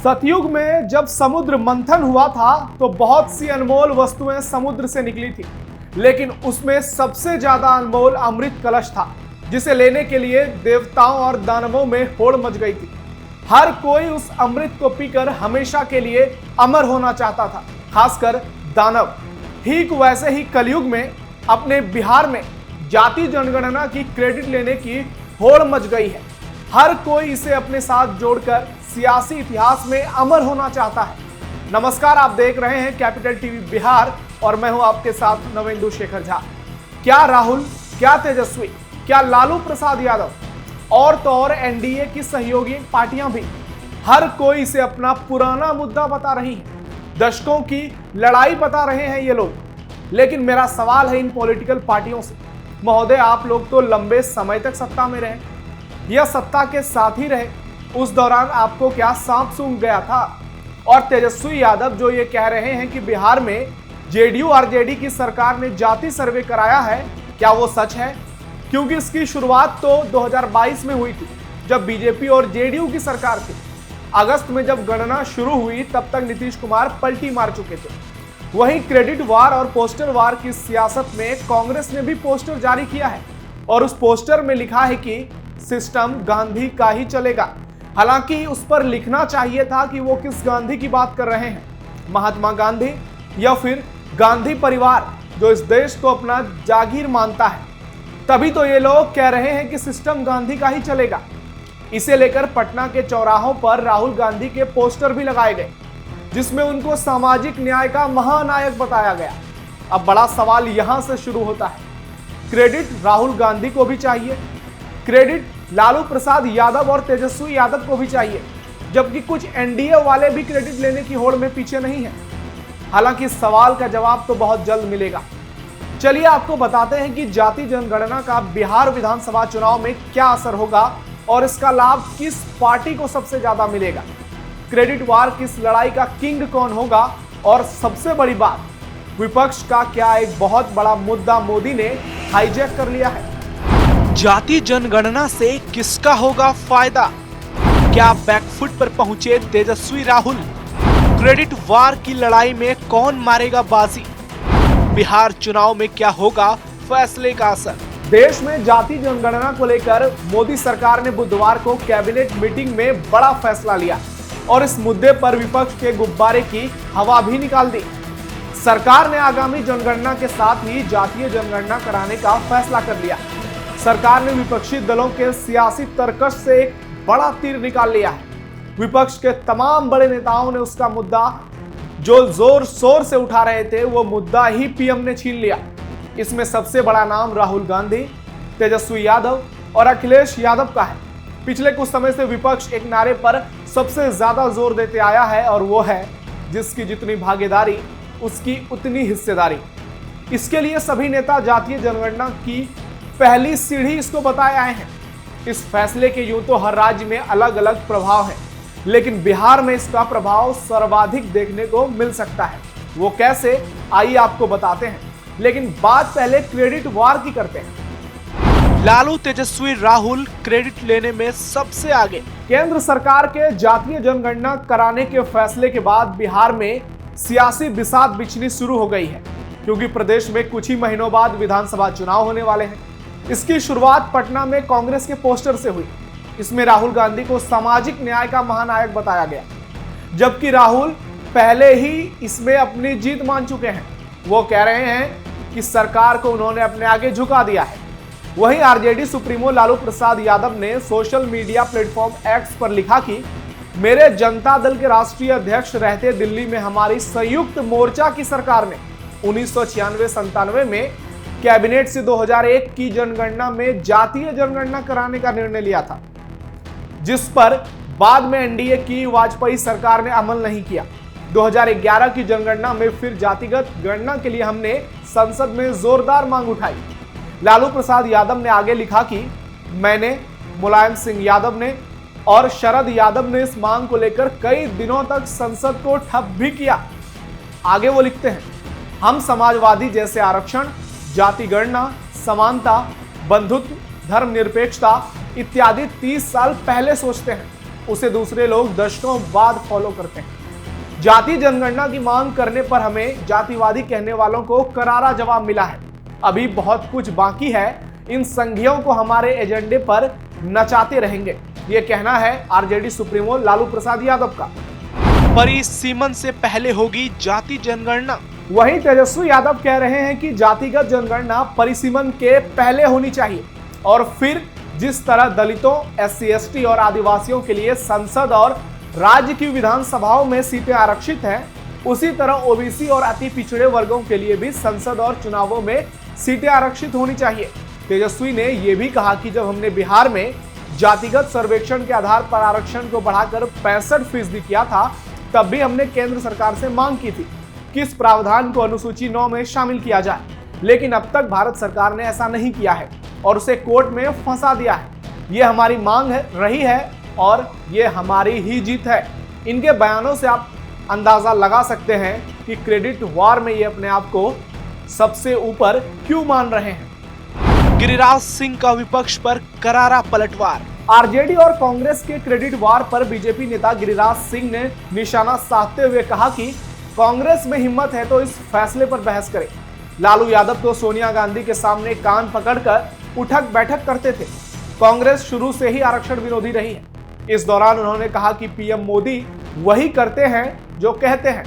सतयुग में जब समुद्र मंथन हुआ था तो बहुत सी अनमोल वस्तुएं समुद्र से निकली थी, लेकिन उसमें सबसे ज्यादा अनमोल अमृत कलश था, जिसे लेने के लिए देवताओं और दानवों में होड़ मच गई थी। हर कोई उस अमृत को पीकर हमेशा के लिए अमर होना चाहता था, खासकर दानव। ठीक वैसे ही कलयुग में अपने बिहार में जाति जनगणना की क्रेडिट लेने की होड़ मच गई है। हर कोई इसे अपने साथ जोड़कर सियासी इतिहास में अमर होना चाहता है। नमस्कार, आप देख रहे हैं कैपिटल टीवी बिहार और मैं हूं आपके साथ नवेंदु शेखर झा। क्या राहुल, क्या तेजस्वी, क्या लालू प्रसाद यादव और तो और एनडीए की सहयोगी पार्टियां भी, हर कोई इसे अपना पुराना मुद्दा बता रही है। दशकों की लड़ाई बता रहे हैं ये लोग। लेकिन मेरा सवाल है इन पॉलिटिकल पार्टियों से, महोदय आप लोग तो लंबे समय तक सत्ता में रहे या सत्ता के साथ ही रहे, उस दौरान आपको क्या सांप सूंघ गया था? और तेजस्वी यादव जो ये कह रहे हैं कि बिहार में जेडीयू आरजेडी की सरकार ने जाति सर्वे कराया है, क्या वो सच है? क्योंकि इसकी शुरुआत तो 2022 में हुई थी, जब बीजेपी और जेडीयू की सरकार थी। अगस्त में जब गणना शुरू हुई तब तक नीतीश कुमार पलटी मार चुके थे। वहीं क्रेडिट वार और पोस्टर वार की सियासत में कांग्रेस ने भी पोस्टर जारी किया है और उस पोस्टर में लिखा है कि सिस्टम गांधी का ही चलेगा। हालांकि उस पर लिखना चाहिए था कि वो किस गांधी की बात कर रहे हैं, महात्मा गांधी या फिर गांधी परिवार जो इस देश को अपना जागीर मानता है। तभी तो ये लोग कह रहे हैं कि सिस्टम गांधी का ही चलेगा। इसे लेकर पटना के चौराहों पर राहुल गांधी के पोस्टर भी लगाए गए, जिसमें उनको सामाजिक न्याय का महानायक बताया गया। अब बड़ा सवाल यहां से शुरू होता है, क्रेडिट राहुल गांधी को भी चाहिए, क्रेडिट लालू प्रसाद यादव और तेजस्वी यादव को भी चाहिए, जबकि कुछ एनडीए वाले भी क्रेडिट लेने की होड़ में पीछे नहीं है। हालांकि इस सवाल का जवाब तो बहुत जल्द मिलेगा। चलिए आपको बताते हैं कि जाति जनगणना का बिहार विधानसभा चुनाव में क्या असर होगा और इसका लाभ किस पार्टी को सबसे ज्यादा मिलेगा। क्रेडिट वार की इस लड़ाई का किंग कौन होगा, और सबसे बड़ी बात, विपक्ष का क्या एक बहुत बड़ा मुद्दा मोदी ने हाईजैक कर लिया है। जाति जनगणना से किसका होगा फायदा? क्या बैकफुट पर पहुंचे तेजस्वी राहुल? क्रेडिट वार की लड़ाई में कौन मारेगा बाजी? बिहार चुनाव में क्या होगा फैसले का असर? देश में जाति जनगणना को लेकर मोदी सरकार ने बुधवार को कैबिनेट मीटिंग में बड़ा फैसला लिया और इस मुद्दे पर विपक्ष के गुब्बारे की हवा भी निकाल दी। सरकार ने आगामी जनगणना के साथ ही जातीय जनगणना कराने का फैसला कर लिया। सरकार ने विपक्षी दलों के सियासी तर्कश से एक बड़ा तीर निकाल लिया है। विपक्ष के तमाम बड़े नेताओं ने उसका मुद्दा जो जोर शोर से उठा रहे थे, वो मुद्दा ही पीएम ने छीन लिया। इसमें सबसे बड़ा नाम राहुल गांधी, तेजस्वी यादव और अखिलेश यादव का है। पिछले कुछ समय से विपक्ष एक नारे पर सबसे ज्यादा जोर देते आया है और वो है, जिसकी जितनी भागीदारी उसकी उतनी हिस्सेदारी। इसके लिए सभी नेता जातीय जनगणना की पहली सीढ़ी इसको बताए आए हैं। इस फैसले के यूं तो हर राज्य में अलग अलग प्रभाव है, लेकिन बिहार में इसका प्रभाव सर्वाधिक देखने को मिल सकता है। वो कैसे, आइए आपको बताते हैं, लेकिन बात पहले क्रेडिट वार की करते हैं। लालू तेजस्वी राहुल क्रेडिट लेने में सबसे आगे। केंद्र सरकार के जातीय जनगणना कराने के फैसले के बाद बिहार में सियासी बिसात बिछनी शुरू हो गई है, क्योंकि प्रदेश में कुछ ही महीनों बाद विधानसभा चुनाव होने वाले हैं। इसकी शुरुआत पटना में कांग्रेस के पोस्टर से हुई। इसमें राहुल गांधी को सामाजिक न्याय का महानायक बताया गया, जबकि राहुल पहले ही इसमें अपनी जीत मान चुके हैं। वो कह रहे हैं कि सरकार को उन्होंने अपने आगे झुका दिया है। वहीं आरजेडी सुप्रीमो लालू प्रसाद यादव ने सोशल मीडिया प्लेटफॉर्म एक्स पर लिखा कि मेरे जनता दल के राष्ट्रीय अध्यक्ष रहते दिल्ली में हमारी संयुक्त मोर्चा की सरकार ने 1996-97 में कैबिनेट से 2001 की जनगणना में जातीय जनगणना कराने का निर्णय लिया था, जिस पर बाद में एनडीए की वाजपेयी सरकार ने अमल नहीं किया। 2011 की जनगणना में फिर जातिगत गणना के लिए हमने संसद में जोरदार मांग उठाई। लालू प्रसाद यादव ने आगे लिखा कि मैंने, मुलायम सिंह यादव ने और शरद यादव ने इस मांग को लेकर कई दिनों तक संसद को ठप भी किया। आगे वो लिखते हैं, हम समाजवादी जैसे आरक्षण, जाति गणना, समानता, बंधुत्व, धर्मनिरपेक्षता इत्यादि 30 साल पहले सोचते हैं। उसे दूसरे लोग दशकों बाद फॉलो करते हैं। जातीय जनगणना की मांग करने पर हमें जातिवादी कहने वालों को करारा जवाब मिला है। अभी बहुत कुछ बाकी है, इन संघियों को हमारे एजेंडे पर नचाते रहेंगे, ये कहना है आरजेडी सुप्रीमो लालू प्रसाद यादव का। परिसीमन से पहले होगी जाति जनगणना। वहीं तेजस्वी यादव कह रहे हैं कि जातिगत जनगणना परिसीमन के पहले होनी चाहिए और फिर जिस तरह दलितों, SC/ST और आदिवासियों के लिए संसद और राज्य की विधानसभाओं में सीटें आरक्षित हैं, उसी तरह OBC और अति पिछड़े वर्गों के लिए भी संसद और चुनावों में सीटें आरक्षित होनी चाहिए। तेजस्वी ने यह भी कहा कि जब हमने बिहार में जातिगत सर्वेक्षण के आधार पर आरक्षण को बढ़ाकर 65% किया था, तब भी हमने केंद्र सरकार से मांग की थी कि इस प्रावधान को अनुसूची 9 में शामिल किया जाए, लेकिन अब तक भारत सरकार ने ऐसा नहीं किया है और उसे कोर्ट में फंसा दिया है। ये हमारी मांग रही है और ये हमारी ही जीत है। इनके बयानों से आप अंदाजा लगा सकते हैं कि क्रेडिट वार में ये अपने आप को सबसे ऊपर क्यों मान रहे हैं। गिरिराज सिंह का विपक्ष पर करारा पलटवार। आरजेडी और कांग्रेस के क्रेडिट वार पर बीजेपी नेता गिरिराज सिंह ने निशाना साधते हुए कहा कि कांग्रेस में हिम्मत है तो इस फैसले पर बहस करे। लालू यादव तो सोनिया गांधी के सामने कान पकड़कर उठक बैठक करते थे। कांग्रेस शुरू से ही आरक्षण विरोधी रही है। इस दौरान उन्होंने कहा कि पीएम मोदी वही करते हैं जो कहते हैं।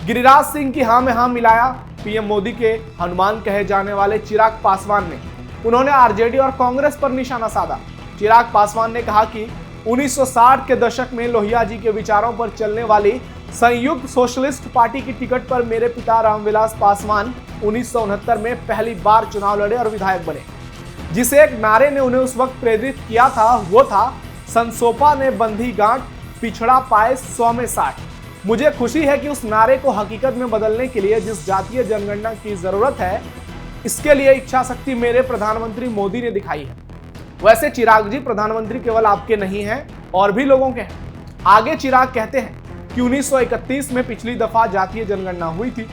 गिरिराज सिंह की हां में हां मिलाया पीएम मोदी के हनुमान कहे जाने वाले चिराग पासवान ने। उन्होंने आरजेडी और कांग्रेस पर निशाना साधा। चिराग पासवान ने कहा कि 1960 के दशक में लोहिया जी के विचारों पर चलने वाली संयुक्त सोशलिस्ट पार्टी की टिकट पर मेरे पिता रामविलास पासवान 1969 में पहली बार चुनाव लड़े और विधायक बने। जिसे एक नारे ने उन्हें उस वक्त प्रेरित किया था, वो था संसोपा ने बंधी गांठ, पिछड़ा पाए 100 में 60। मुझे खुशी है कि उस नारे को हकीकत में बदलने के लिए जिस जातीय जनगणना की जरूरत है, इसके लिए इच्छा शक्ति मेरे प्रधानमंत्री मोदी ने दिखाई है। वैसे चिराग जी, प्रधानमंत्री केवल आपके नहीं हैं और भी लोगों के हैं। आगे चिराग कहते हैं कि 1931 में पिछली दफा जातीय जनगणना हुई थी।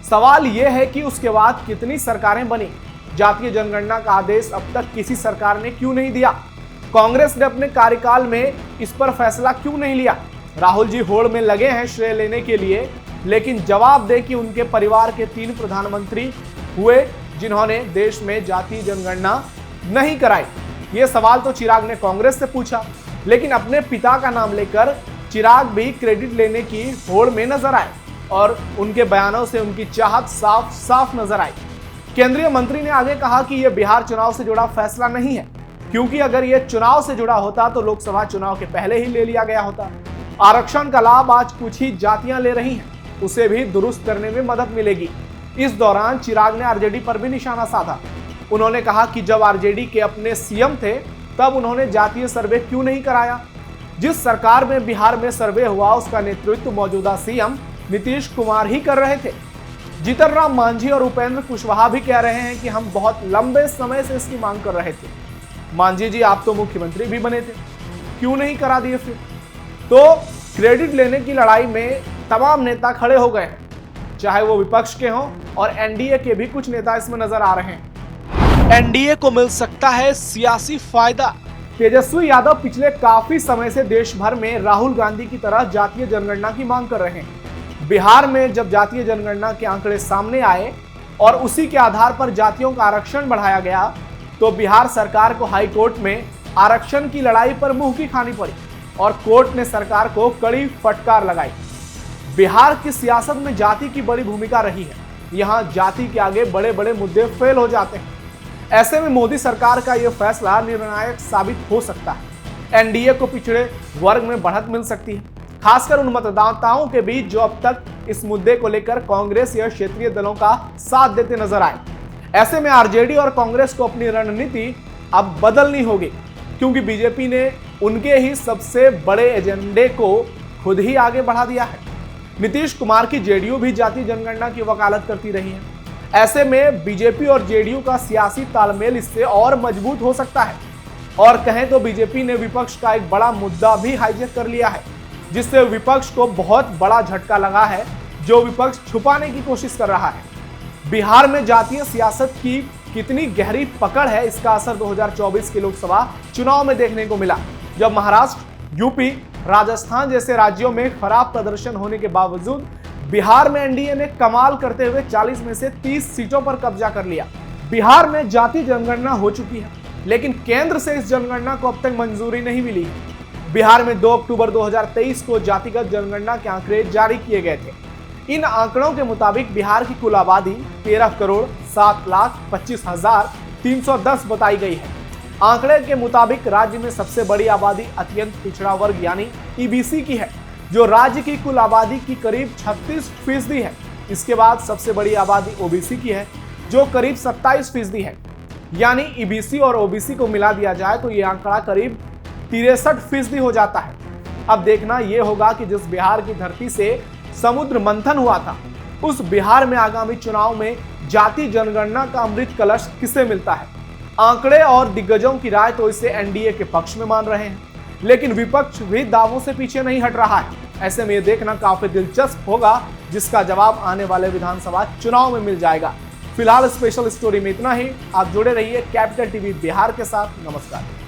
सवाल यह है कि उसके बाद कितनी सरकारें बनी। जातीय जनगणना का आदेश अब तक किसी सरकार ने क्यों नहीं दिया? कांग्रेस ने अपने कार्यकाल में इस पर फैसला क्यों नहीं लिया? राहुल जी होड़ में लगे हैं श्रेय लेने के लिए, लेकिन जवाब दे कि उनके परिवार के 3 प्रधानमंत्री हुए जिन्होंने देश में जातीय जनगणना नहीं कराई। ये सवाल तो चिराग ने कांग्रेस से पूछा, लेकिन अपने पिता का नाम लेकर चिराग भी क्रेडिट लेने की होड़ में नजर आए और उनके बयानों से उनकी चाहत साफ साफ नजर आई। केंद्रीय मंत्री ने आगे कहा कि यह बिहार चुनाव से जुड़ा फैसला नहीं है, क्योंकि अगर यह चुनाव से जुड़ा होता तो लोकसभा चुनाव के पहले ही ले लिया गया होता। आरक्षण का लाभ आज कुछ ही जातियां ले रही हैं, उसे भी दुरुस्त करने में मदद मिलेगी। इस दौरान चिराग ने आरजेडी पर भी निशाना साधा। उन्होंने कहा कि जब आरजेडी के अपने सीएम थे तब उन्होंने जातीय सर्वे क्यों नहीं कराया? जिस सरकार में बिहार में सर्वे हुआ उसका नेतृत्व मौजूदा सीएम नीतीश कुमार ही कर रहे थे। जीतन राम मांझी और उपेंद्र कुशवाहा भी कह रहे हैं कि हम बहुत लंबे समय से इसकी मांग कर रहे थे। मांझी जी, आप तो मुख्यमंत्री भी बने थे, क्यों नहीं करा दिए फिर? तो क्रेडिट लेने की लड़ाई में तमाम नेता खड़े हो गए हैं, चाहे वो विपक्ष के हों और एनडीए के भी कुछ नेता इसमें नजर आ रहे हैं। एनडीए को मिल सकता है सियासी फायदा। तेजस्वी यादव पिछले काफी समय से देश भर में राहुल गांधी की तरह जातीय जनगणना की मांग कर रहे हैं। बिहार में जब जातीय जनगणना के आंकड़े सामने आए और उसी के आधार पर जातियों का आरक्षण बढ़ाया गया, तो बिहार सरकार को हाई कोर्ट में आरक्षण की लड़ाई पर मुंह की खानी पड़ी और कोर्ट ने सरकार को कड़ी फटकार लगाई। बिहार की सियासत में जाति की बड़ी भूमिका रही है। यहाँ जाति के आगे बड़े बड़े मुद्दे फेल हो जाते हैं। ऐसे में मोदी सरकार का यह फैसला निर्णायक साबित हो सकता है। एनडीए को पिछड़े वर्ग में बढ़त मिल सकती है, खासकर उन मतदाताओं के बीच जो अब तक इस मुद्दे को लेकर कांग्रेस या क्षेत्रीय दलों का साथ देते नजर आए। ऐसे में आरजेडी और कांग्रेस को अपनी रणनीति अब बदलनी होगी, क्योंकि बीजेपी ने उनके ही सबसे बड़े एजेंडे को खुद ही आगे बढ़ा दिया है। नीतीश कुमार की जेडीयू भी जातीय जनगणना की वकालत करती रही है। ऐसे में बीजेपी और जेडीयू का सियासी तालमेल इससे और मजबूत हो सकता है। और कहें तो बीजेपी ने विपक्ष का एक बड़ा मुद्दा भी हाईजैक कर लिया है, जिससे विपक्ष को बहुत बड़ा झटका लगा है, जो विपक्ष छुपाने की कोशिश कर रहा है। बिहार में जातीय सियासत की कितनी गहरी पकड़ है, इसका असर 2024 के लोकसभा चुनाव में देखने को मिला, जब महाराष्ट्र, यूपी, राजस्थान जैसे राज्यों में खराब प्रदर्शन होने के बावजूद बिहार में एनडीए ने कमाल करते हुए 40 में से 30 सीटों पर कब्जा कर लिया। बिहार में जाति जनगणना हो चुकी है, लेकिन केंद्र से इस जनगणना को अब तक मंजूरी नहीं मिली है। बिहार में 2 अक्टूबर 2023 को जातिगत जनगणना के आंकड़े जारी किए गए थे। इन आंकड़ों के मुताबिक बिहार की कुल आबादी 13,07,25,310 बताई गई है। आंकड़े के मुताबिक राज्य में सबसे बड़ी आबादी अत्यंत पिछड़ा वर्ग यानी ईबीसी की है, जो राज्य की कुल आबादी की करीब 36% है। इसके बाद सबसे बड़ी आबादी ओबीसी की है, जो करीब 27% है। यानी ईबीसी और ओबीसी को मिला दिया जाए तो यह आंकड़ा करीब 63% हो जाता है। अब देखना यह होगा कि जिस बिहार की धरती से समुद्र मंथन हुआ था, उस बिहार में आगामी चुनाव में जाति जनगणना का अमृत कलश किसे मिलता है। आंकड़े और दिग्गजों की राय तो इसे एनडीए के पक्ष में मान रहे हैं, लेकिन विपक्ष भी दावों से पीछे नहीं हट रहा है। ऐसे में यह देखना काफी दिलचस्प होगा, जिसका जवाब आने वाले विधानसभा चुनाव में मिल जाएगा। फिलहाल स्पेशल स्टोरी में इतना ही। आप जुड़े रहिए कैपिटल टीवी बिहार के साथ। नमस्कार।